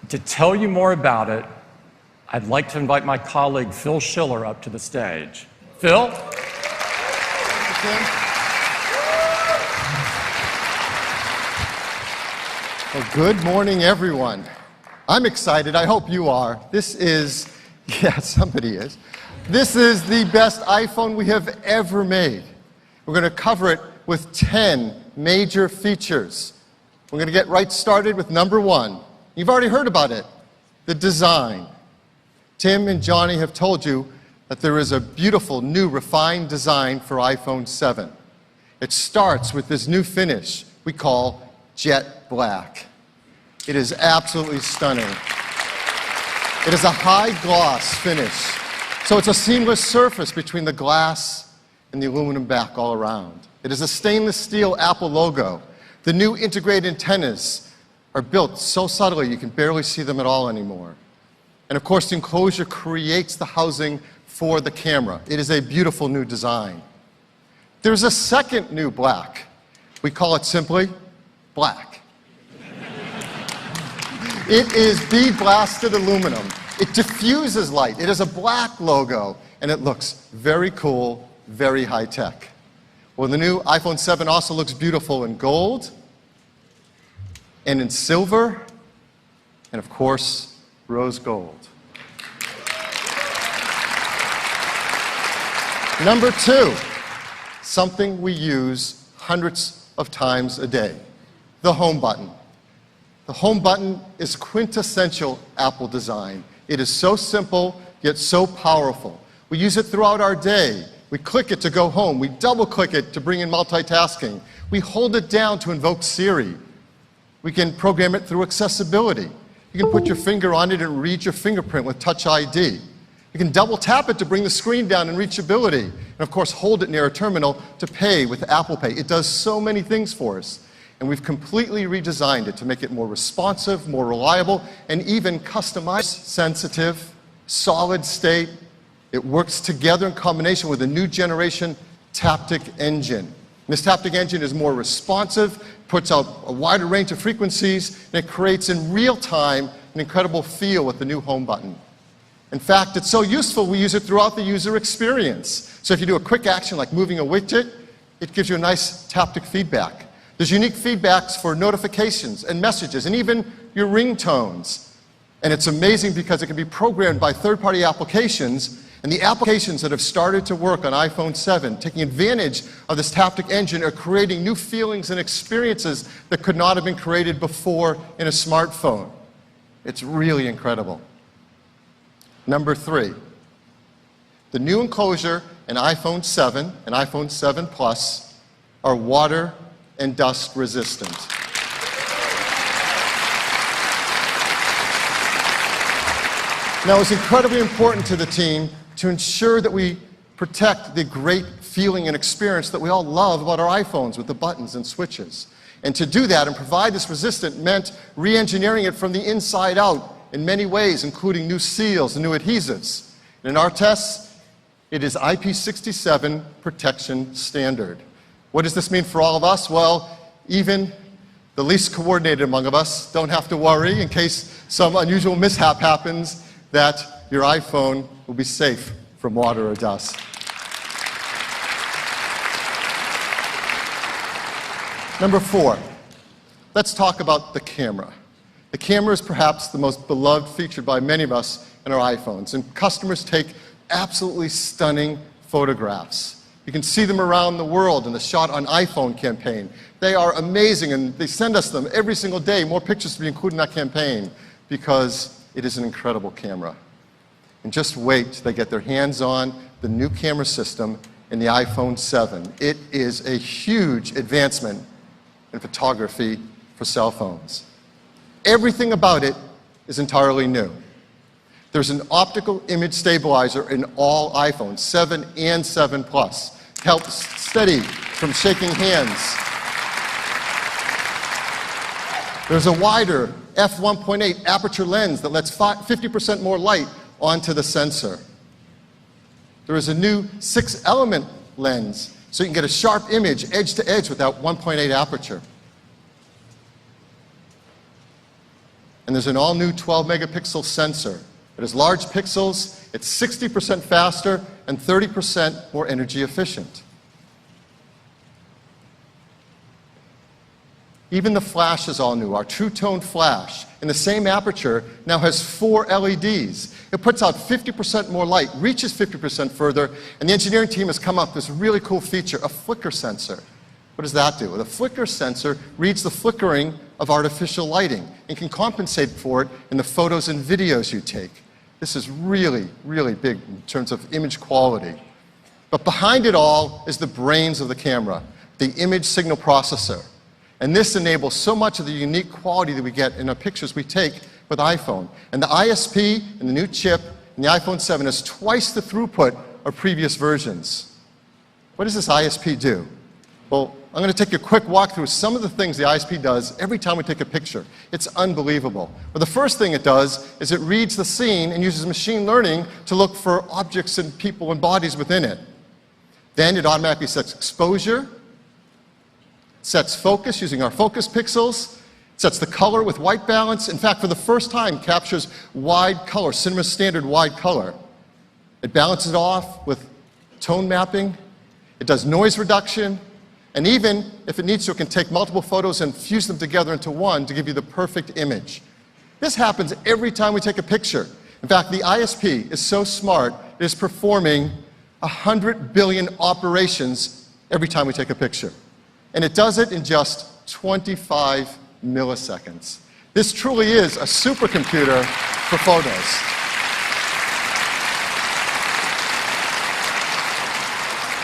To tell you more about it, I'd like to invite my colleague Phil Schiller up to the stage. Phil? Well, good morning, everyone. I'm excited. I hope you are. This is, yeah, somebody is. This is the best iPhone we have ever made. We're going to cover it with 10 major features. We're going to get right started with number one. You've already heard about it, the design. Tim and Johnny have told you that there is a beautiful, new, refined design for iPhone 7. It starts with this new finish we call jet black. It is absolutely stunning. It is a high gloss finish, so it's a seamless surface between the glass and the aluminum back all around. It is a stainless steel Apple logo. The new integrated antennas are built so subtly you can barely see them at all anymore. And of course, the enclosure creates the housing for the camera. It is a beautiful new design. There's a second new black. We call it simply black. It is bead blasted aluminum. It diffuses light. It is a black logo, and it looks very cool, very high tech. Well, the new iPhone 7 also looks beautiful in gold, and in silver, and of course, rose gold. Number two, something we use hundreds of times a day, the home button. The home button is quintessential Apple design. It is so simple, yet so powerful. We use it throughout our day. We click it to go home. We double-click it to bring in multitasking. We hold it down to invoke Siri. We can program it through accessibility. You can put your finger on it and read your fingerprint with Touch ID. You can double tap it to bring the screen down in reachability. And of course, hold it near a terminal to pay with Apple Pay. It does so many things for us. And we've completely redesigned it to make it more responsive, more reliable, and even customized, sensitive, solid state. It works together in combination with a new generation Taptic engine. This Taptic engine is more responsive, puts out a wider range of frequencies, and it creates in real time an incredible feel with the new home button. In fact, it's so useful we use it throughout the user experience. So if you do a quick action like moving a widget, it gives you a nice Taptic feedback. There's unique feedbacks for notifications and messages and even your ringtones. And it's amazing because it can be programmed by third-party applications. And the applications that have started to work on iPhone 7, taking advantage of this Taptic engine, are creating new feelings and experiences that could not have been created before in a smartphone. It's really incredible. Number three, the new enclosure in iPhone 7 and iPhone 7 Plus are water and dust resistant. Now, it's incredibly important to the team to ensure that we protect the great feeling and experience that we all love about our iPhones with the buttons and switches. And to do that and provide this resistant meant re-engineering it from the inside out in many ways, including new seals and new adhesives. And in our tests, it is IP67 protection standard. What does this mean for all of us? Well, even the least coordinated among us don't have to worry in case some unusual mishap happens that your iPhone will be safe from water or dust. Number four, let's talk about the camera. The camera is perhaps the most beloved feature by many of us in our iPhones, and customers take absolutely stunning photographs. You can see them around the world in the Shot on iPhone campaign. They are amazing, and they send us them every single day, more pictures to be included in that campaign, because it is an incredible camera. And just wait till they get their hands on the new camera system in the iPhone 7. It is a huge advancement in photography for cell phones. Everything about it is entirely new. There's an optical image stabilizer in all iPhones, 7 and 7 Plus. Helps steady from shaking hands. There's a wider f1.8 aperture lens that lets 50% more light onto the sensor. There is a new 6-element lens, so you can get a sharp image edge to edge with that 1.8 aperture. And and there's an all-new 12-megapixel sensor. It has large pixels, it's 60% faster, and 30% more energy efficient. Even the flash is all new. Our True Tone flash, in the same aperture, now has 4 LEDs. It puts out 50% more light, reaches 50% further, and the engineering team has come up with this really cool feature, a flicker sensor. What does that do? Well, the flicker sensor reads the flickering of artificial lighting and can compensate for it in the photos and videos you take. This is really, really big in terms of image quality. But behind it all is the brains of the camera, the image signal processor. And this enables so much of the unique quality that we get in the pictures we take with iPhone. And the ISP and the new chip in the iPhone 7 is twice the throughput of previous versions. What does this ISP do? Well, I'm going to take a quick walk through some of the things the ISP does every time we take a picture. It's unbelievable. Well, the first thing it does is it reads the scene and uses machine learning to look for objects and people and bodies within it. Then it automatically sets exposure, sets focus using our focus pixels, sets the color with white balance. In fact, for the first time, captures wide color, cinema standard wide color. It balances it off with tone mapping. It does noise reduction. And even if it needs to, it can take multiple photos and fuse them together into one to give you the perfect image. This happens every time we take a picture. In fact, the ISP is so smart, it is performing 100 billion operations every time we take a picture. And it does it in just 25 milliseconds. This truly is a supercomputer for photos.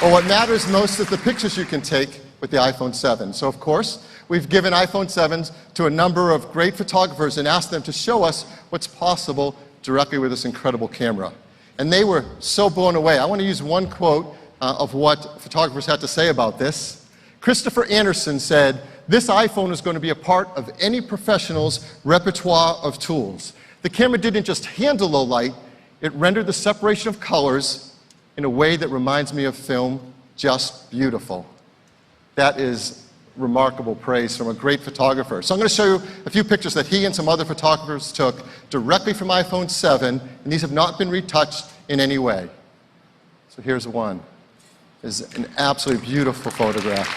Well, what matters most is the pictures you can take with the iPhone 7. So, of course, we've given iPhone 7s to a number of great photographers and asked them to show us what's possible directly with this incredible camera. And they were so blown away. I want to use one quote of what photographers had to say about this. Christopher Anderson said, "This iPhone is going to be a part of any professional's repertoire of tools. The camera didn't just handle low light, it rendered the separation of colors in a way that reminds me of film, just beautiful." That is remarkable praise from a great photographer. So I'm going to show you a few pictures that he and some other photographers took directly from iPhone 7, and these have not been retouched in any way. So here's one. This is an absolutely beautiful photograph.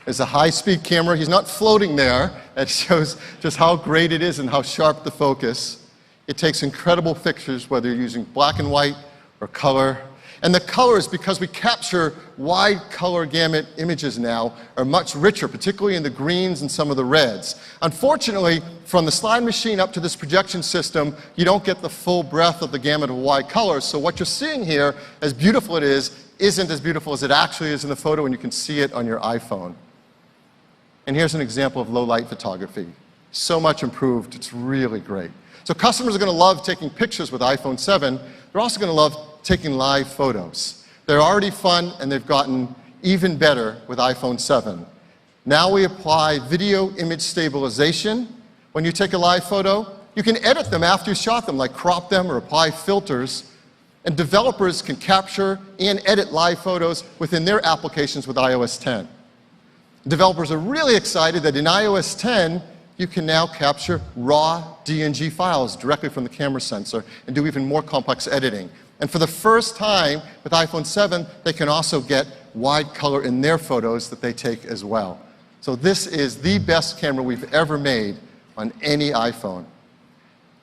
It's a high-speed camera. He's not floating there. That shows just how great it is and how sharp the focus. It takes incredible pictures, whether you're using black and white or color. And the colors, because we capture wide color gamut images now, are much richer, particularly in the greens and some of the reds. Unfortunately, from the slide machine up to this projection system, you don't get the full breadth of the gamut of wide colors. So what you're seeing here, as beautiful it is, isn't as beautiful as it actually is in the photo, and you can see it on your iPhone. And here's an example of low-light photography. So much improved, it's really great. So customers are going to love taking pictures with iPhone 7. They're also going to love taking live photos. They're already fun, and they've gotten even better with iPhone 7. Now we apply video image stabilization. When you take a live photo, you can edit them after you shot them, like crop them or apply filters. And developers can capture and edit live photos within their applications with iOS 10. Developers are really excited that in iOS 10, you can now capture raw DNG files directly from the camera sensor and do even more complex editing. And for the first time with iPhone 7, they can also get wide color in their photos that they take as well. So this is the best camera we've ever made on any iPhone.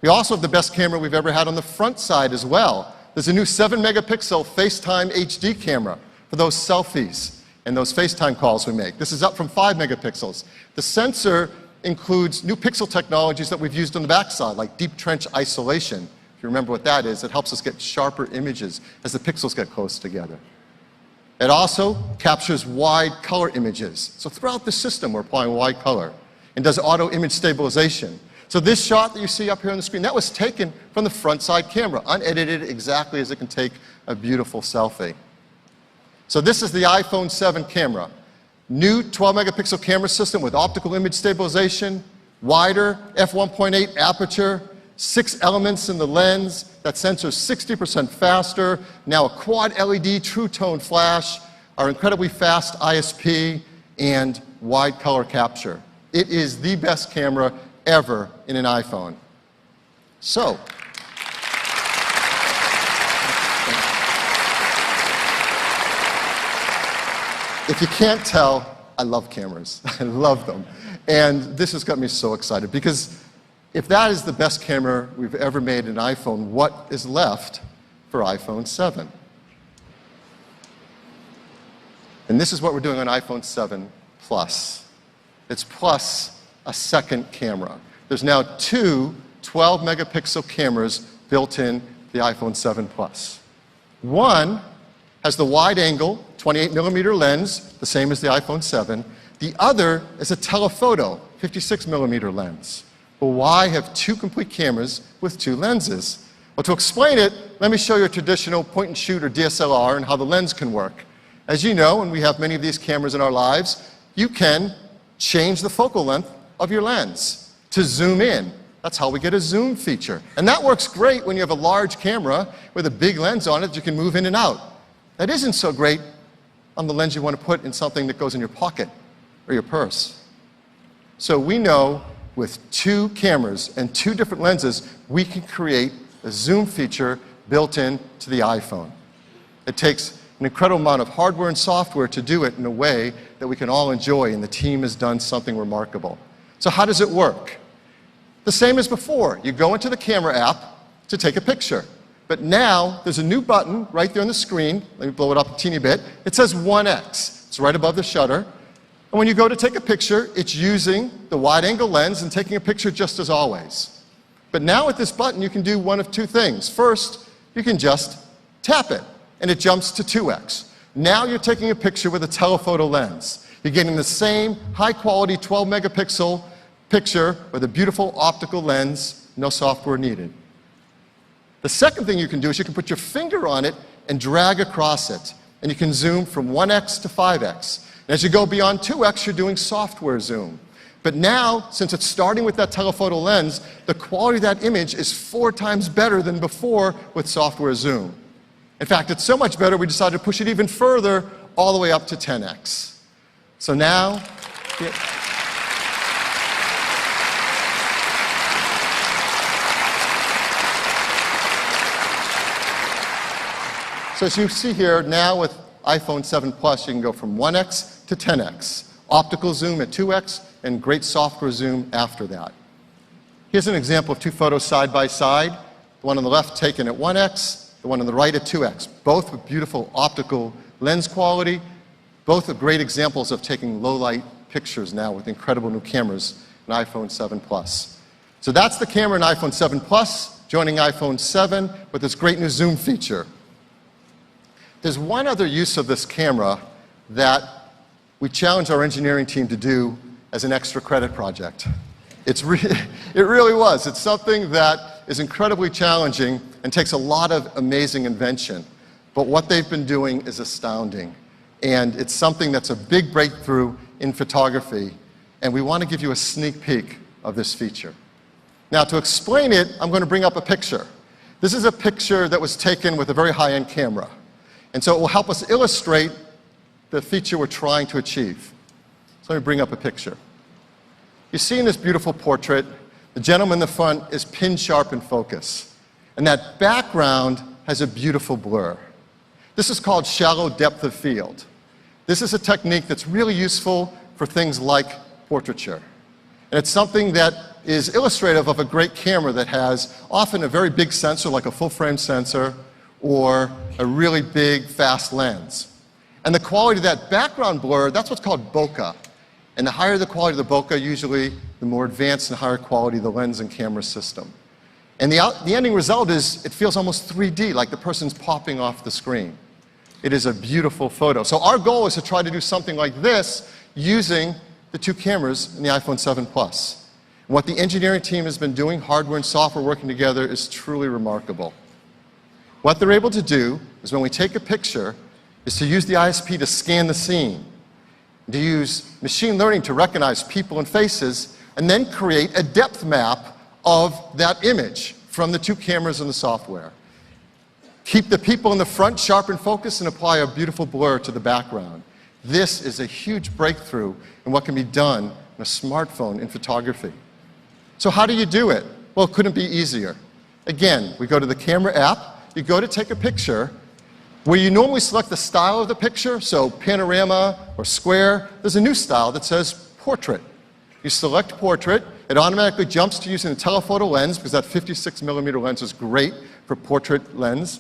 We also have the best camera we've ever had on the front side as well. There's a new 7-megapixel FaceTime HD camera for those selfies and those FaceTime calls we make. This is up from 5 megapixels. The sensor includes new pixel technologies that we've used on the backside, like deep trench isolation. If you remember what that is, it helps us get sharper images as the pixels get close together. It also captures wide color images. So throughout the system, we're applying wide color, and does auto image stabilization. So this shot that you see up here on the screen, that was taken from the front side camera, unedited exactly as it can take a beautiful selfie. So this is the iPhone 7 camera. New 12-megapixel camera system with optical image stabilization, wider f1.8 aperture, 6 elements in the lens. That sensor is 60% faster. Now a quad LED True Tone flash, our incredibly fast ISP, and wide color capture. It is the best camera ever in an iPhone. So, if you can't tell, I love cameras. I love them. And this has got me so excited because if that is the best camera we've ever made in an iPhone, what is left for iPhone 7? And this is what we're doing on iPhone 7 Plus. It's plus a second camera. There's now two 12-megapixel cameras built in the iPhone 7 Plus. One has the wide-angle 28-millimeter lens, the same as the iPhone 7. The other is a telephoto 56-millimeter lens. Well, why have two complete cameras with two lenses? Well, to explain it, let me show you a traditional point-and-shoot or DSLR and how the lens can work. As you know, and we have many of these cameras in our lives, you can change the focal length of your lens to zoom in. That's how we get a zoom feature. And that works great when you have a large camera with a big lens on it that you can move in and out. That isn't so great on the lens you want to put in something that goes in your pocket or your purse. So we know with two cameras and two different lenses, we can create a zoom feature built into the iPhone. It takes an incredible amount of hardware and software to do it in a way that we can all enjoy, and the team has done something remarkable. So how does it work? The same as before. You go into the camera app to take a picture. But now there's a new button right there on the screen. Let me blow it up a teeny bit. It says 1x. It's right above the shutter. And when you go to take a picture, it's using the wide-angle lens and taking a picture just as always. But now with this button, you can do one of two things. First, you can just tap it, and it jumps to 2x. Now you're taking a picture with a telephoto lens. You're getting the same high-quality 12-megapixel picture with a beautiful optical lens, no software needed. The second thing you can do is you can put your finger on it and drag across it, and you can zoom from 1x to 5x. And as you go beyond 2x, you're doing software zoom. But now, since it's starting with that telephoto lens, the quality of that image is 4 times better than before with software zoom. In fact, it's so much better, we decided to push it even further, all the way up to 10x. So now, so as you see here, now with iPhone 7 Plus, you can go from 1x to 10x. Optical zoom at 2x, and great software zoom after that. Here's an example of two photos side by side. The one on the left taken at 1x, the one on the right at 2x. Both with beautiful optical lens quality. Both are great examples of taking low-light pictures now with incredible new cameras in iPhone 7 Plus. So that's the camera in iPhone 7 Plus, joining iPhone 7 with this great new zoom feature. There's one other use of this camera that we challenged our engineering team to do as an extra credit project. It really was. It's something that is incredibly challenging and takes a lot of amazing invention. But what they've been doing is astounding. And it's something that's a big breakthrough in photography. And we want to give you a sneak peek of this feature. Now, to explain it, I'm going to bring up a picture. This is a picture that was taken with a very high-end camera. And so it will help us illustrate the feature we're trying to achieve. So let me bring up a picture. You see in this beautiful portrait, the gentleman in the front is pin sharp in focus. And that background has a beautiful blur. This is called shallow depth of field. This is a technique that's really useful for things like portraiture. And it's something that is illustrative of a great camera that has often a very big sensor, like a full-frame sensor, or a really big, fast lens. And the quality of that background blur, that's what's called bokeh. And the higher the quality of the bokeh, usually the more advanced and higher quality the lens and camera system. And the ending result is it feels almost 3D, like the person's popping off the screen. It is a beautiful photo. So our goal is to try to do something like this using the two cameras in the iPhone 7 Plus. And what the engineering team has been doing, hardware and software working together, is truly remarkable. What they're able to do is when we take a picture, is to use the ISP to scan the scene, to use machine learning to recognize people and faces, and then create a depth map of that image from the two cameras and the software. Keep the people in the front sharp in focus and apply a beautiful blur to the background. This is a huge breakthrough in what can be done and a smartphone in photography. So how do you do it? Well, it couldn't be easier. Again, we go to the camera app, you go to take a picture, where you normally select the style of the picture, so panorama or square, there's a new style that says portrait. You select portrait, it automatically jumps to using the telephoto lens, because that 56mm lens is great for portrait lens,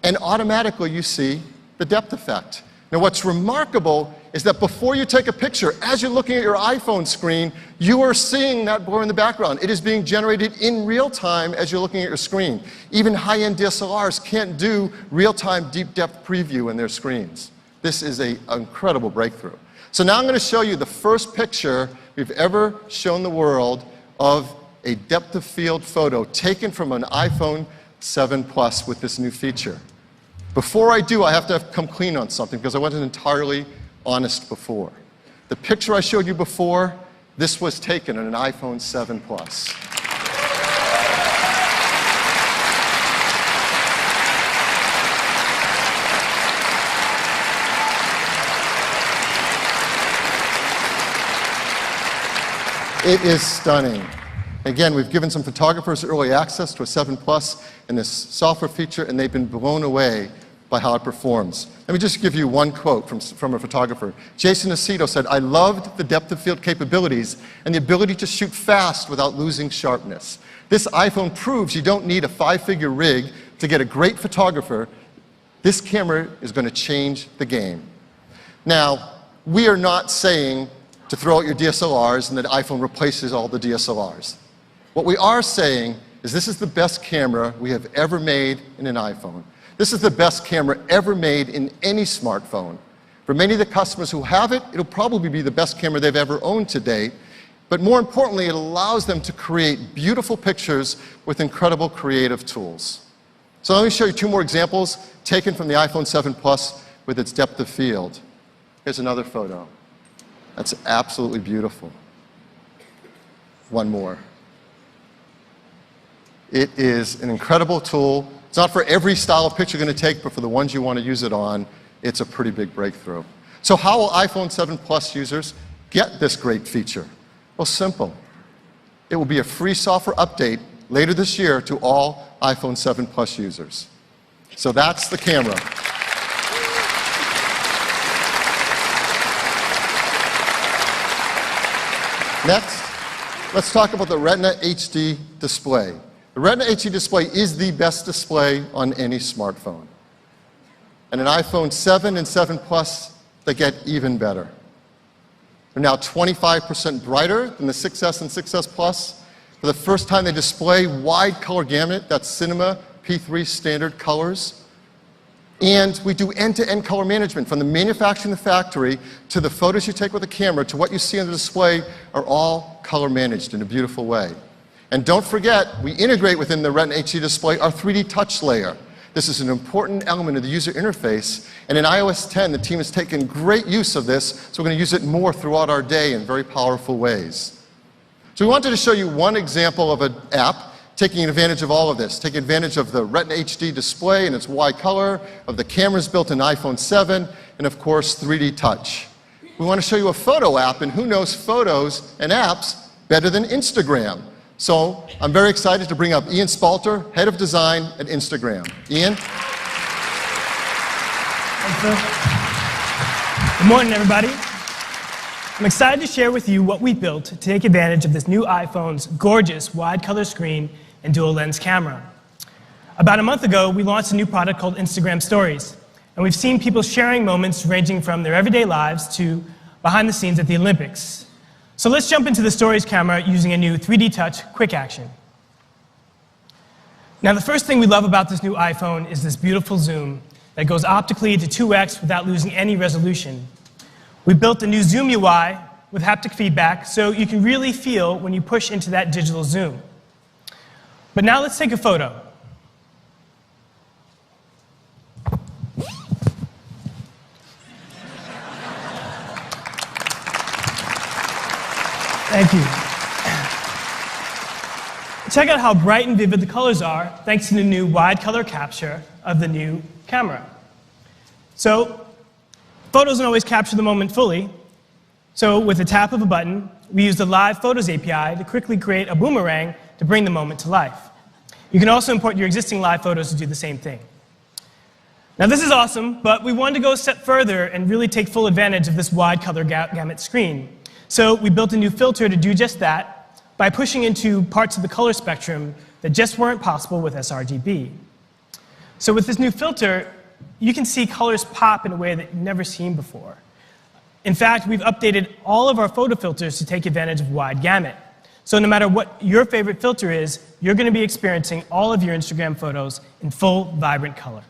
and automatically you see the depth effect. Now what's remarkable is that before you take a picture, as you're looking at your iPhone screen, you are seeing that blur in the background. It is being generated in real time as you're looking at your screen. Even high-end DSLRs can't do real-time deep depth preview in their screens. This is an incredible breakthrough. So now I'm going to show you the first picture we've ever shown the world of a depth of field photo taken from an iPhone 7 Plus with this new feature. Before I do, I have to come clean on something because I wasn't entirely honest before. The picture I showed you before, this was taken on an iPhone 7 Plus. It is stunning. Again, we've given some photographers early access to a 7 Plus and this software feature, and they've been blown away by how it performs. Let me just give you one quote from a photographer. Jason Aceto said, "I loved the depth of field capabilities and the ability to shoot fast without losing sharpness. This iPhone proves you don't need a 5-figure rig to get a great photographer. This camera is going to change the game." Now, we are not saying to throw out your DSLRs and that iPhone replaces all the DSLRs. What we are saying is this is the best camera we have ever made in an iPhone. This is the best camera ever made in any smartphone. For many of the customers who have it, it'll probably be the best camera they've ever owned to date. But more importantly, it allows them to create beautiful pictures with incredible creative tools. So let me show you 2 more examples taken from the iPhone 7 Plus with its depth of field. Here's another photo. That's absolutely beautiful. One more. It is an incredible tool. It's not for every style of picture you're going to take, but for the ones you want to use it on, it's a pretty big breakthrough. So how will iPhone 7 Plus users get this great feature? Well, simple. It will be a free software update later this year to all iPhone 7 Plus users. So that's the camera. Next, let's talk about the Retina HD display. The Retina HD display is the best display on any smartphone. And an iPhone 7 and 7 Plus, they get even better. They're now 25% brighter than the 6S and 6S Plus. For the first time, they display wide color gamut, that's Cinema P3 standard colors. And we do end-to-end color management, from the manufacturing in the factory to the photos you take with the camera to what you see on the display are all color managed in a beautiful way. And don't forget, we integrate within the Retina HD display our 3D touch layer. This is an important element of the user interface, and in iOS 10, the team has taken great use of this, so we're going to use it more throughout our day in very powerful ways. So we wanted to show you one example of an app taking advantage of all of this, taking advantage of the Retina HD display and its wide color, of the cameras built in iPhone 7, and of course 3D touch. We want to show you a photo app, and who knows photos and apps better than Instagram? So I'm very excited to bring up Ian Spalter, Head of Design at Instagram. Ian? Thanks, Phil. Good morning, everybody. I'm excited to share with you what we built to take advantage of this new iPhone's gorgeous wide color screen and dual lens camera. About a month ago, we launched a new product called Instagram Stories, and we've seen people sharing moments ranging from their everyday lives to behind the scenes at the Olympics. So let's jump into the Stories camera using a new 3D Touch Quick Action. Now, the first thing we love about this new iPhone is this beautiful zoom that goes optically to 2x without losing any resolution. We built a new Zoom UI with haptic feedback so you can really feel when you push into that digital zoom. But now let's take a photo. Thank you. Check out how bright and vivid the colors are thanks to the new wide color capture of the new camera. So, photos don't always capture the moment fully, So with the tap of a button, we use the Live Photos API to quickly create a boomerang to bring the moment to life. You can also import your existing live photos to do the same thing. Now this is awesome, but we wanted to go a step further and really take full advantage of this wide color gamut screen. So we built a new filter to do just that by pushing into parts of the color spectrum that just weren't possible with sRGB. So with this new filter, you can see colors pop in a way that you've never seen before. In fact, we've updated all of our photo filters to take advantage of wide gamut. So no matter what your favorite filter is, you're going to be experiencing all of your Instagram photos in full, vibrant color.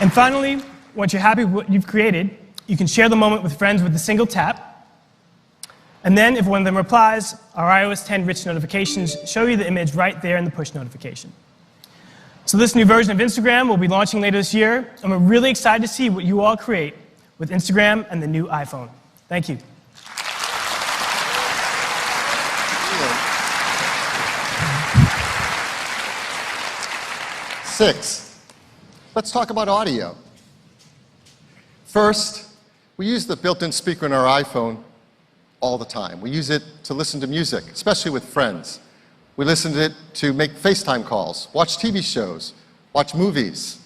And finally, once you're happy with what you've created, you can share the moment with friends with a single tap. And then, if one of them replies, our iOS 10 rich notifications show you the image right there in the push notification. So this new version of Instagram will be launching later this year, and we're really excited to see what you all create with Instagram and the new iPhone. Thank you. 6, let's talk about audio. First, we use the built-in speaker in our iPhone all the time. We use it to listen to music, especially with friends. We listen to it to make FaceTime calls, watch TV shows, watch movies,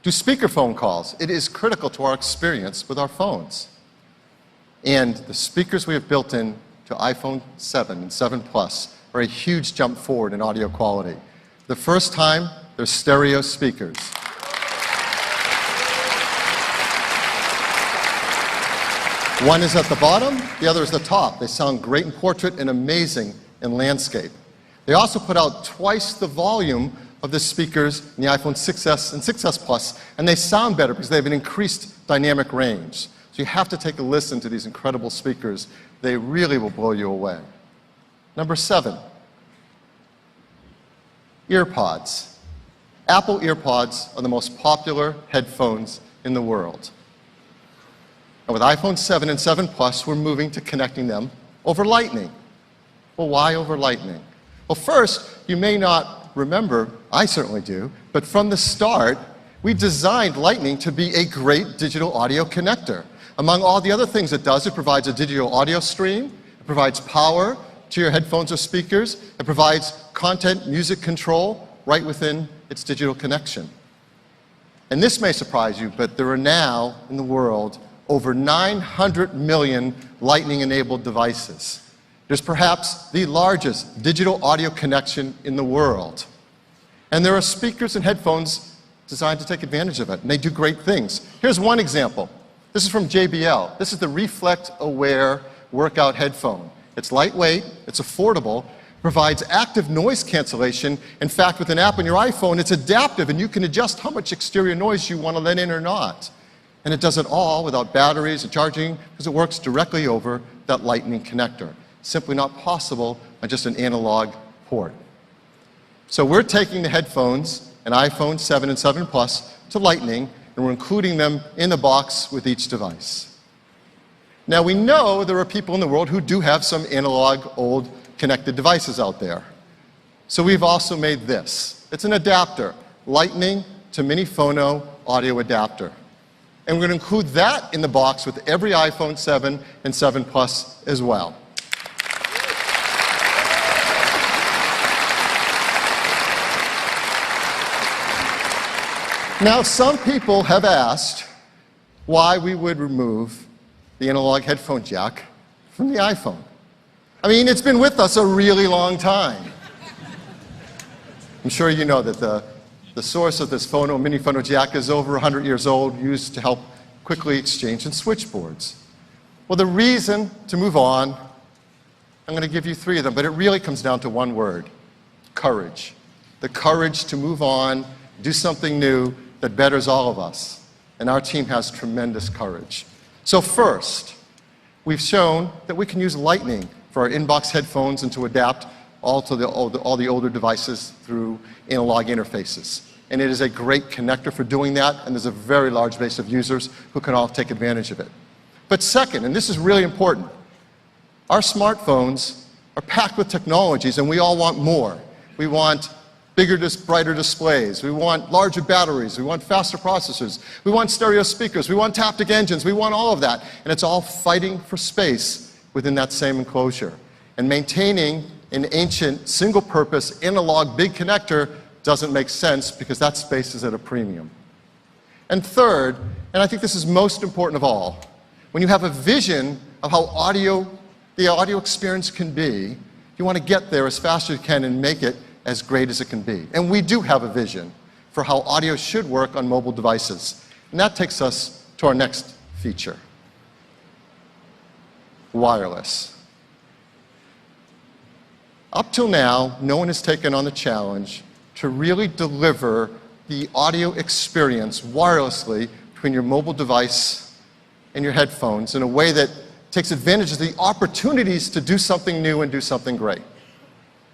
do speakerphone calls. It is critical to our experience with our phones. And the speakers we have built in to iPhone 7 and 7 Plus are a huge jump forward in audio quality. The first time, they're stereo speakers. One is at the bottom, the other is the top. They sound great in portrait and amazing in landscape. They also put out twice the volume of the speakers in the iPhone 6S and 6S Plus, and they sound better because they have an increased dynamic range. So you have to take a listen to these incredible speakers. They really will blow you away. Number 7, earpods. Apple earpods are the most popular headphones in the world. And with iPhone 7 and 7 Plus, we're moving to connecting them over Lightning. Well, why over Lightning? Well, first, you may not remember, I certainly do, but from the start, we designed Lightning to be a great digital audio connector. Among all the other things it does, it provides a digital audio stream, it provides power to your headphones or speakers, it provides content, music control right within its digital connection. And this may surprise you, but there are now, in the world, over 900 million Lightning-enabled devices. There's perhaps the largest digital audio connection in the world. And there are speakers and headphones designed to take advantage of it, and they do great things. Here's one example. This is from JBL. This is the Reflect Aware workout headphone. It's lightweight, it's affordable, provides active noise cancellation. In fact, with an app on your iPhone, it's adaptive, and you can adjust how much exterior noise you want to let in or not. And it does it all without batteries and charging, because it works directly over that Lightning connector. Simply not possible on just an analog port. So we're taking the headphones, an iPhone 7 and 7 Plus, to Lightning, and we're including them in the box with each device. Now we know there are people in the world who do have some analog, old, connected devices out there. So we've also made this. It's an adapter, Lightning to Mini Phono audio adapter. And we're going to include that in the box with every iPhone 7 and 7 Plus as well. Now, some people have asked why we would remove the analog headphone jack from the iPhone. I mean, it's been with us a really long time. I'm sure you know that the source of this mini phono jack is over 100 years old, used to help quickly exchange in switchboards. Well, the reason to move on, I'm going to give you 3 of them, but it really comes down to one word: courage. The courage to move on, do something new that betters all of us. And our team has tremendous courage. So first, we've shown that we can use Lightning for our inbox headphones and to adapt all the older devices through analog interfaces. And it is a great connector for doing that, and there's a very large base of users who can all take advantage of it. But second, and this is really important, our smartphones are packed with technologies, and we all want more. We want brighter displays. We want larger batteries. We want faster processors. We want stereo speakers. We want taptic engines. We want all of that. And it's all fighting for space within that same enclosure. And maintaining an ancient single-purpose analog big connector doesn't make sense because that space is at a premium. And third, and I think this is most important of all, when you have a vision of how the audio experience can be, you want to get there as fast as you can and make it as great as it can be. And we do have a vision for how audio should work on mobile devices. And that takes us to our next feature, wireless. Up till now, no one has taken on the challenge to really deliver the audio experience wirelessly between your mobile device and your headphones in a way that takes advantage of the opportunities to do something new and do something great.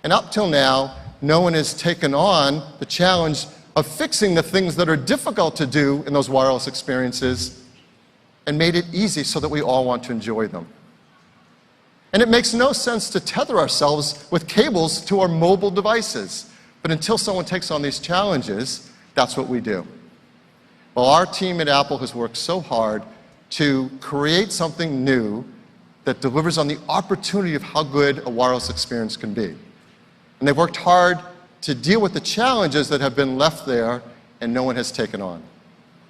And up till now, no one has taken on the challenge of fixing the things that are difficult to do in those wireless experiences and made it easy so that we all want to enjoy them. And it makes no sense to tether ourselves with cables to our mobile devices. But until someone takes on these challenges, that's what we do. Well, our team at Apple has worked so hard to create something new that delivers on the opportunity of how good a wireless experience can be. And they've worked hard to deal with the challenges that have been left there and no one has taken on.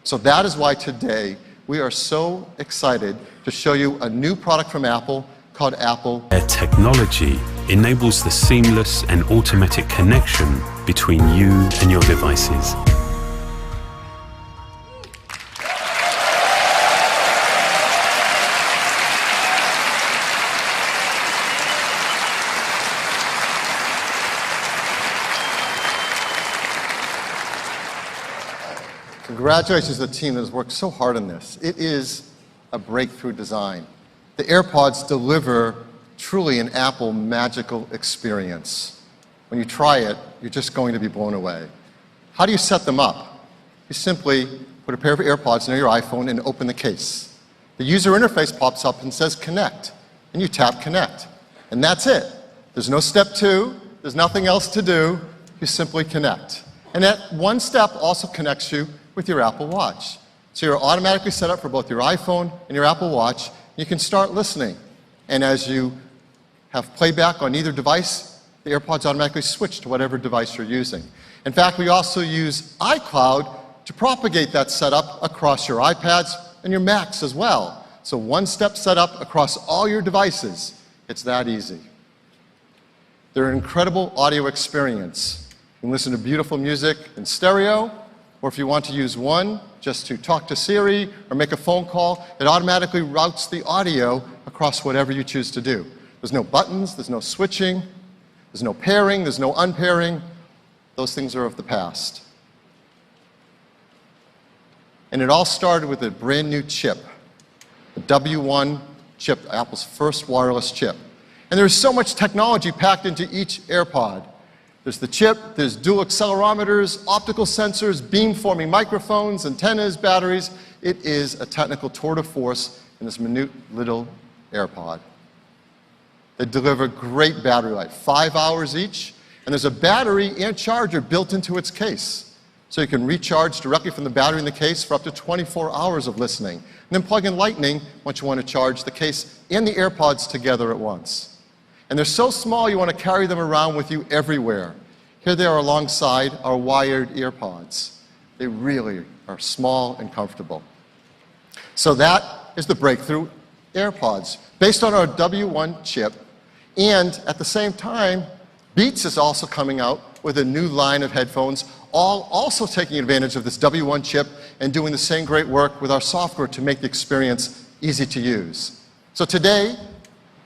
So that is why today we are so excited to show you a new product from Apple called Apple. Their technology enables the seamless and automatic connection between you and your devices. Congratulations to the team that has worked so hard on this. It is a breakthrough design. The AirPods deliver truly an Apple magical experience. When you try it, you're just going to be blown away. How do you set them up? You simply put a pair of AirPods near your iPhone and open the case. The user interface pops up and says connect, and you tap connect. And that's it. There's no step two. There's nothing else to do. You simply connect. And that one step also connects you with your Apple Watch. So you're automatically set up for both your iPhone and your Apple Watch. You can start listening. And as you have playback on either device, the AirPods automatically switch to whatever device you're using. In fact, we also use iCloud to propagate that setup across your iPads and your Macs as well. So one-step setup across all your devices. It's that easy. They're an incredible audio experience. You can listen to beautiful music in stereo, or if you want to use one just to talk to Siri or make a phone call, it automatically routes the audio across whatever you choose to do. There's no buttons, there's no switching, there's no pairing, there's no unpairing. Those things are of the past. And it all started with a brand new chip, the W1 chip, Apple's first wireless chip. And there's so much technology packed into each AirPod. There's the chip, there's dual accelerometers, optical sensors, beamforming microphones, antennas, batteries. It is a technical tour de force in this minute little AirPod. They deliver great battery life, 5 hours each, and there's a battery and charger built into its case. So you can recharge directly from the battery in the case for up to 24 hours of listening. And then plug in Lightning once you want to charge the case and the AirPods together at once. And they're so small you want to carry them around with you everywhere. Here they are alongside our wired EarPods. They really are small and comfortable. So that is the breakthrough AirPods, based on our W1 chip. And at the same time, Beats is also coming out with a new line of headphones, all also taking advantage of this W1 chip and doing the same great work with our software to make the experience easy to use. So today,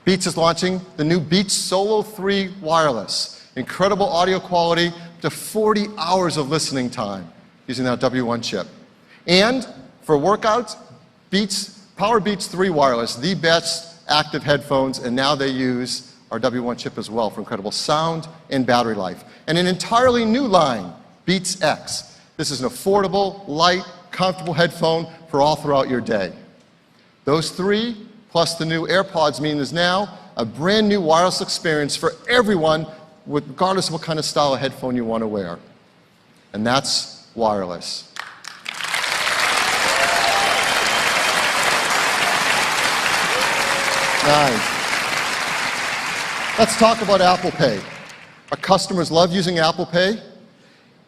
Beats is launching the new Beats Solo 3 Wireless. Incredible audio quality, up to 40 hours of listening time using that W1 chip. And for workouts, Power Beats 3 Wireless, the best active headphones, and now they use our W1 chip as well for incredible sound and battery life. And an entirely new line, Beats X. This is an affordable, light, comfortable headphone for all throughout your day. Those three, plus the new AirPods, mean there's now a brand new wireless experience for everyone regardless of what kind of style of headphone you want to wear. And that's wireless. Nice. Let's talk about Apple Pay. Our customers love using Apple Pay.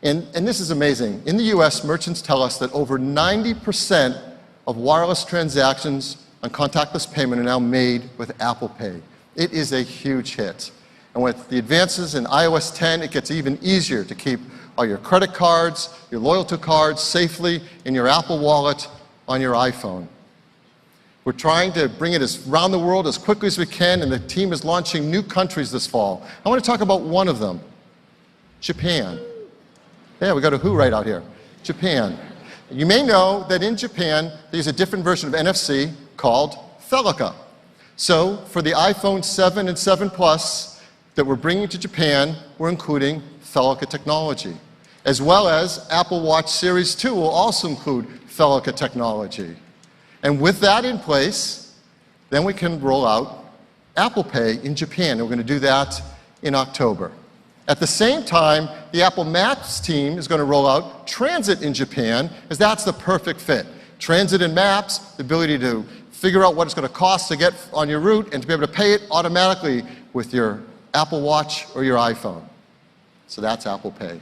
And this is amazing. In the US, merchants tell us that over 90% of wireless transactions on contactless payment are now made with Apple Pay. It is a huge hit. And with the advances in iOS 10, it gets even easier to keep all your credit cards, your loyalty cards safely in your Apple Wallet on your iPhone. We're trying to bring it around the world as quickly as we can, and the team is launching new countries this fall. I want to talk about one of them, Japan. Yeah, we got a who right out here. Japan. You may know that in Japan, there's a different version of NFC called Telica. So for the iPhone 7 and 7 Plus that we're bringing to Japan, we're including Telica technology. As well as Apple Watch Series 2 will also include Telica technology. And with that in place, then we can roll out Apple Pay in Japan. And we're going to do that in October. At the same time, the Apple Maps team is going to roll out Transit in Japan, as that's the perfect fit. Transit and Maps, the ability to figure out what it's going to cost to get on your route and to be able to pay it automatically with your Apple Watch or your iPhone. So that's Apple Pay.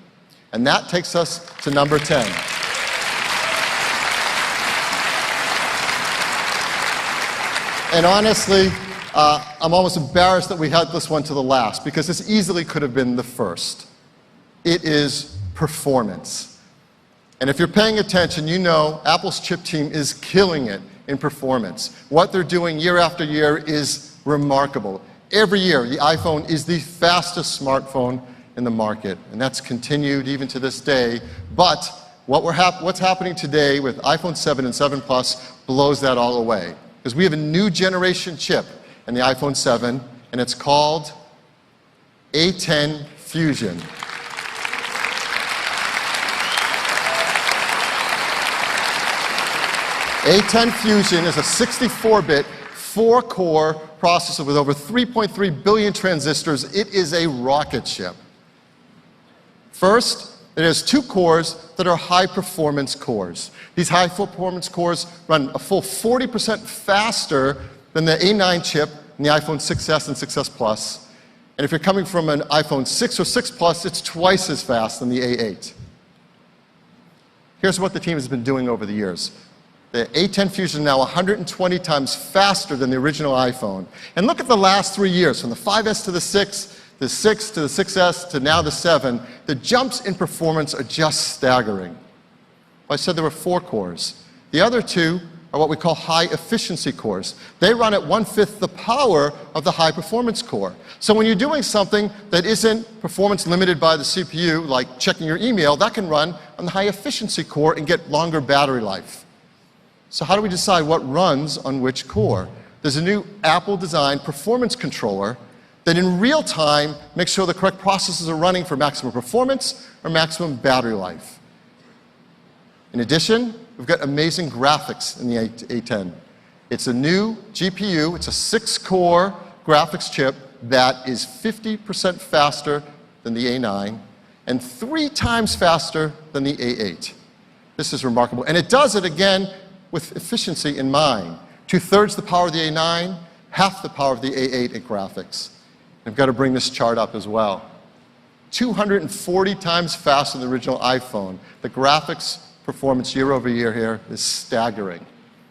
And that takes us to number 10. And honestly, I'm almost embarrassed that we had this one to the last, because this easily could have been the first. It is performance. And if you're paying attention, you know Apple's chip team is killing it in performance. What they're doing year after year is remarkable. Every year, the iPhone is the fastest smartphone in the market, and that's continued even to this day. But what's happening today with iPhone 7 and 7 Plus blows that all away. Because we have a new generation chip in the iPhone 7, and it's called A10 Fusion. A10 Fusion is a 64-bit, 4-core processor with over 3.3 billion transistors. It is a rocket ship. First, it has 2 cores that are high-performance cores. These high-performance cores run a full 40% faster than the A9 chip in the iPhone 6s and 6s Plus. And if you're coming from an iPhone 6 or 6 Plus, it's twice as fast than the A8. Here's what the team has been doing over the years. The A10 Fusion is now 120 times faster than the original iPhone. And look at the last 3 years, from the 5S to the 6, the 6 to the 6S to now the 7, the jumps in performance are just staggering. Well, I said there were 4 cores. The other 2 are what we call high-efficiency cores. They run at 1/5 the power of the high-performance core. So when you're doing something that isn't performance limited by the CPU, like checking your email, that can run on the high-efficiency core and get longer battery life. So how do we decide what runs on which core? There's a new Apple-designed performance controller that in real time makes sure the correct processes are running for maximum performance or maximum battery life. In addition, we've got amazing graphics in the A10. It's a new GPU, it's a 6-core graphics chip that is 50% faster than the A9 and 3 times faster than the A8. This is remarkable, and it does it again with efficiency in mind. 2/3 the power of the A9, half the power of the A8 in graphics. I've got to bring this chart up as well. 240 times faster than the original iPhone. The graphics performance year over year here is staggering.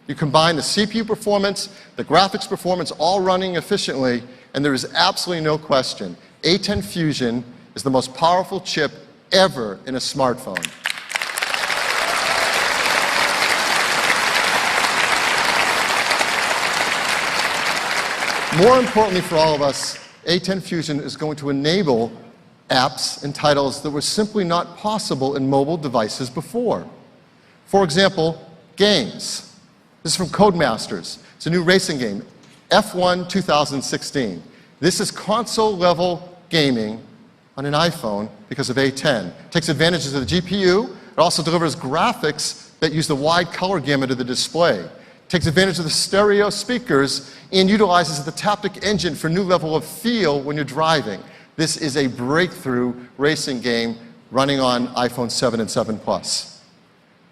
You combine the CPU performance, the graphics performance, all running efficiently, and there is absolutely no question. A10 Fusion is the most powerful chip ever in a smartphone. More importantly for all of us, A10 Fusion is going to enable apps and titles that were simply not possible in mobile devices before. For example, games. This is from Codemasters. It's a new racing game, F1 2016. This is console-level gaming on an iPhone because of A10. It takes advantages of the GPU. It also delivers graphics that use the wide color gamut of the display. It takes advantage of the stereo speakers and utilizes the Taptic engine for a new level of feel when you're driving. This is a breakthrough racing game running on iPhone 7 and 7 Plus.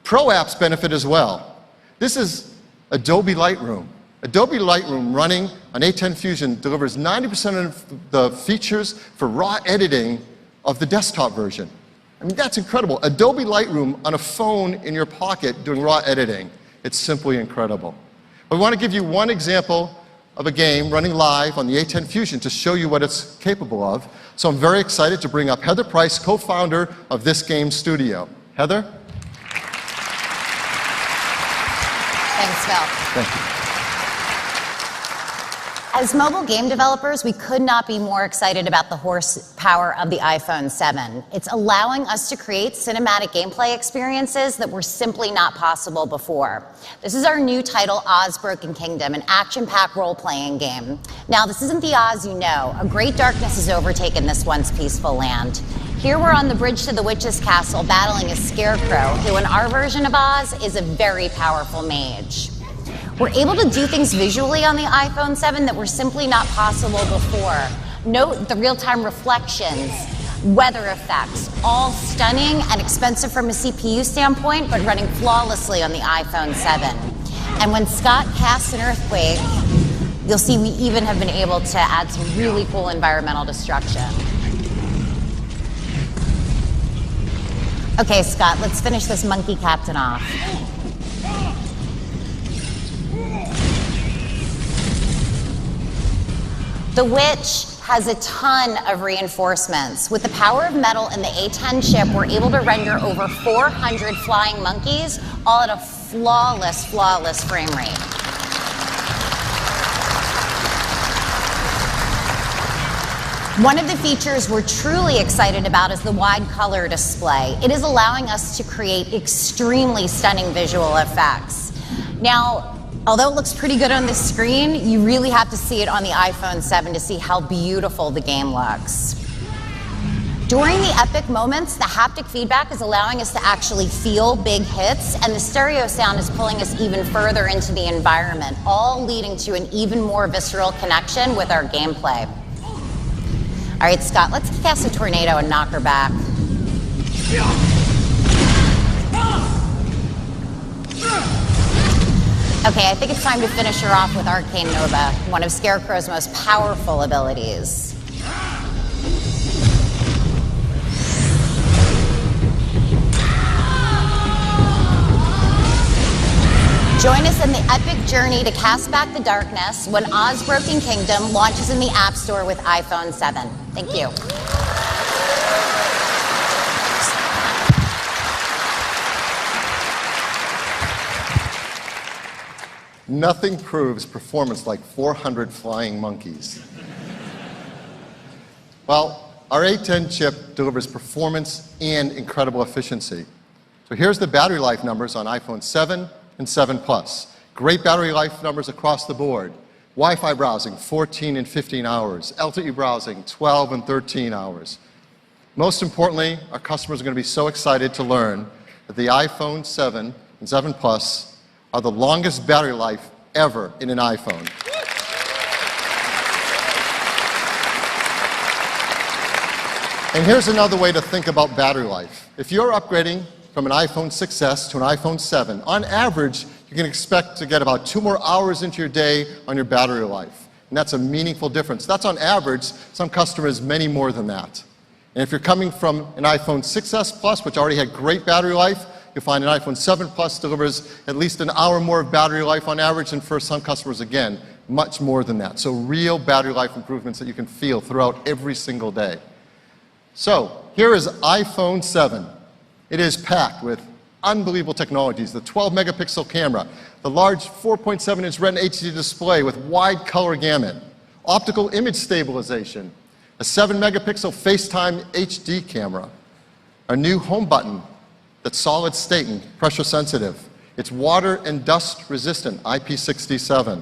Pro apps benefit as well. This is Adobe Lightroom. Adobe Lightroom running on A10 Fusion delivers 90% of the features for raw editing of the desktop version. I mean, that's incredible. Adobe Lightroom on a phone in your pocket doing raw editing. It's simply incredible. But we want to give you one example of a game running live on the A10 Fusion to show you what it's capable of. So I'm very excited to bring up Heather Price, co-founder of this game studio. Heather? Thanks, Phil. Thank you. As mobile game developers, we could not be more excited about the horsepower of the iPhone 7. It's allowing us to create cinematic gameplay experiences that were simply not possible before. This is our new title, Oz Broken Kingdom, an action-packed role-playing game. Now, this isn't the Oz you know. A great darkness has overtaken this once peaceful land. Here we're on the bridge to the witch's castle battling a scarecrow, who in our version of Oz is a very powerful mage. We're able to do things visually on the iPhone 7 that were simply not possible before. Note the real-time reflections, weather effects, all stunning and expensive from a CPU standpoint, but running flawlessly on the iPhone 7. And when Scott casts an earthquake, you'll see we even have been able to add some really cool environmental destruction. Okay, Scott, let's finish this monkey captain off. The Witch has a ton of reinforcements. With the power of metal in the A10 chip, we're able to render over 400 flying monkeys, all at a flawless frame rate. One of the features we're truly excited about is the wide color display. It is allowing us to create extremely stunning visual effects. Now, although it looks pretty good on the screen, you really have to see it on the iPhone 7 to see how beautiful the game looks. During the epic moments, the haptic feedback is allowing us to actually feel big hits, and the stereo sound is pulling us even further into the environment, all leading to an even more visceral connection with our gameplay. All right, Scott, let's cast a tornado and knock her back. Okay, I think it's time to finish her off with Arcane Nova, one of Scarecrow's most powerful abilities. Join us in the epic journey to cast back the darkness when Oz Broken Kingdom launches in the App Store with iPhone 7. Thank you. Nothing proves performance like 400 flying monkeys. Well, our A10 chip delivers performance and incredible efficiency. So here's the battery life numbers on iPhone 7 and 7 Plus. Great battery life numbers across the board. Wi-Fi browsing, 14 and 15 hours. LTE browsing, 12 and 13 hours. Most importantly, our customers are going to be so excited to learn that the iPhone 7 and 7 Plus are the longest battery life ever in an iPhone. And here's another way to think about battery life. If you're upgrading from an iPhone 6S to an iPhone 7, on average, you can expect to get about 2 more hours into your day on your battery life. And that's a meaningful difference. That's on average. Some customers, many more than that. And if you're coming from an iPhone 6S Plus, which already had great battery life, you'll find an iPhone 7 Plus delivers at least an hour more of battery life on average, and for some customers, again, much more than that. So real battery life improvements that you can feel throughout every single day. So here is iPhone 7. It is packed with unbelievable technologies, the 12-megapixel camera, the large 4.7-inch Retina HD display with wide color gamut, optical image stabilization, a 7-megapixel FaceTime HD camera, a new home button that's solid state and pressure sensitive. It's water and dust resistant, IP67.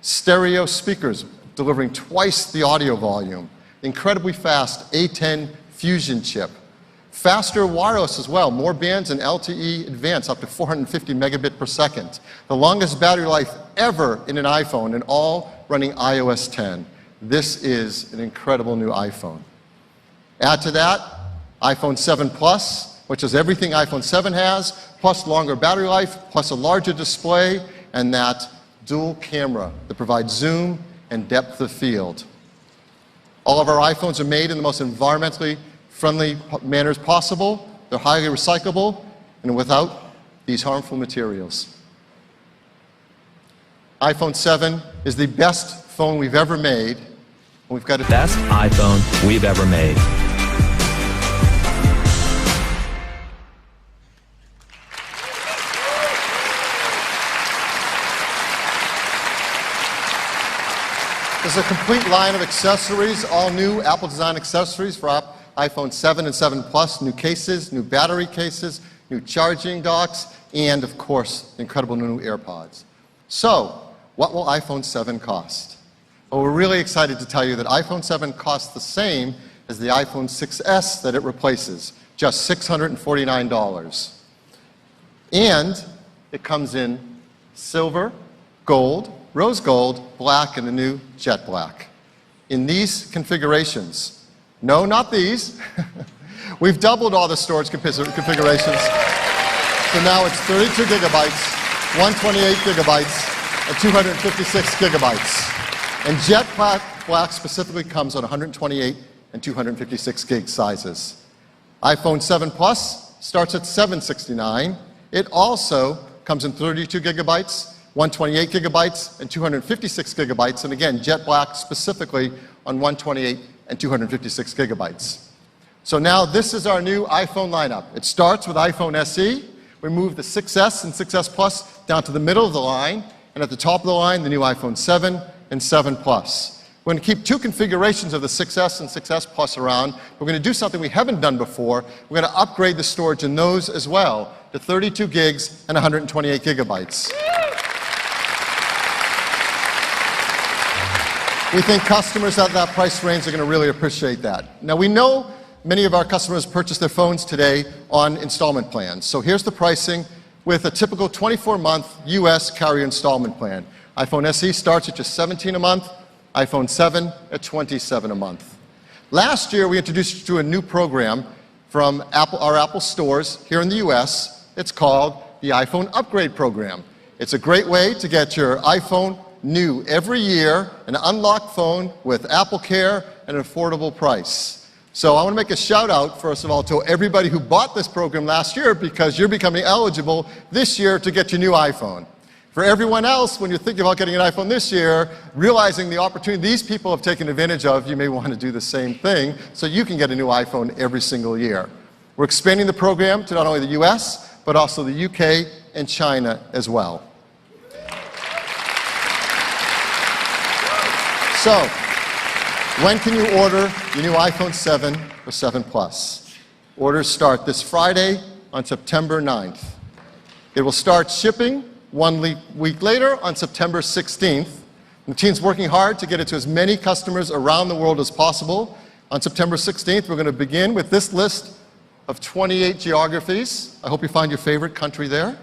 Stereo speakers delivering twice the audio volume. Incredibly fast A10 Fusion chip. Faster wireless as well, more bands and LTE Advanced up to 450 megabit per second. The longest battery life ever in an iPhone, and all running iOS 10. This is an incredible new iPhone. Add to that iPhone 7 Plus, which is everything iPhone 7 has, plus longer battery life, plus a larger display, and that dual camera that provides zoom and depth of field. All of our iPhones are made in the most environmentally friendly manners possible. They're highly recyclable and without these harmful materials. iPhone 7 is the best phone we've ever made. We've got a Best iPhone we've ever made. There's a complete line of accessories, all new Apple design accessories for iPhone 7 and 7 Plus, new cases, new battery cases, new charging docks, and of course, incredible new AirPods. So, what will iPhone 7 cost? Well, we're really excited to tell you that iPhone 7 costs the same as the iPhone 6S that it replaces, just $649. And it comes in silver, gold, rose gold, black, and the new jet black. In these configurations, no, not these, we've doubled all the storage configurations. So now it's 32 gigabytes, 128 gigabytes, and 256 gigabytes. And jet black specifically comes on 128 and 256 gig sizes. iPhone 7 Plus starts at $769. It also comes in 32 gigabytes, 128 gigabytes, and 256 gigabytes, and again, jet black specifically on 128 and 256 gigabytes. So now this is our new iPhone lineup. It starts with iPhone SE. We move the 6S and 6S Plus down to the middle of the line, and at the top of the line, the new iPhone 7 and 7 Plus. We're going to keep two configurations of the 6S and 6S Plus around. We're going to do something we haven't done before. We're going to upgrade the storage in those as well to 32 gigs and 128 gigabytes. We think customers at that price range are going to really appreciate that. Now, we know many of our customers purchase their phones today on installment plans. So here's the pricing with a typical 24-month US carrier installment plan. iPhone SE starts at just $17 a month, iPhone 7 at $27 a month. Last year, we introduced you to a new program from our Apple stores here in the US. It's called the iPhone Upgrade Program. It's a great way to get your iPhone new every year, an unlocked phone with Apple Care at an affordable price. So I want to make a shout out, first of all, to everybody who bought this program last year, because you're becoming eligible this year to get your new iPhone. For everyone else, when you're thinking about getting an iPhone this year, realizing the opportunity these people have taken advantage of, you may want to do the same thing so you can get a new iPhone every single year. We're expanding the program to not only the US, but also the UK and China as well. So, when can you order your new iPhone 7 or 7 Plus? Orders start this Friday on September 9th. It will start shipping 1 week later on September 16th. The team's working hard to get it to as many customers around the world as possible. On September 16th, we're going to begin with this list of 28 geographies. I hope you find your favorite country there.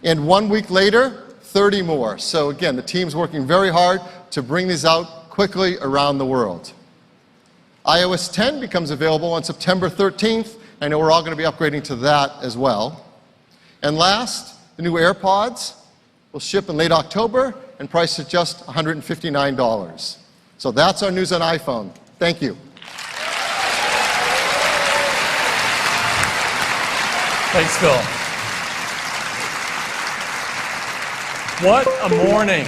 And 1 week later, 30 more. So again, the team's working very hard to bring these out quickly around the world. iOS 10 becomes available on September 13th. I know we're all going to be upgrading to that as well. And last, the new AirPods will ship in late October and priced at just $159. So that's our news on iPhone. Thank you. Thanks, Phil. What a morning.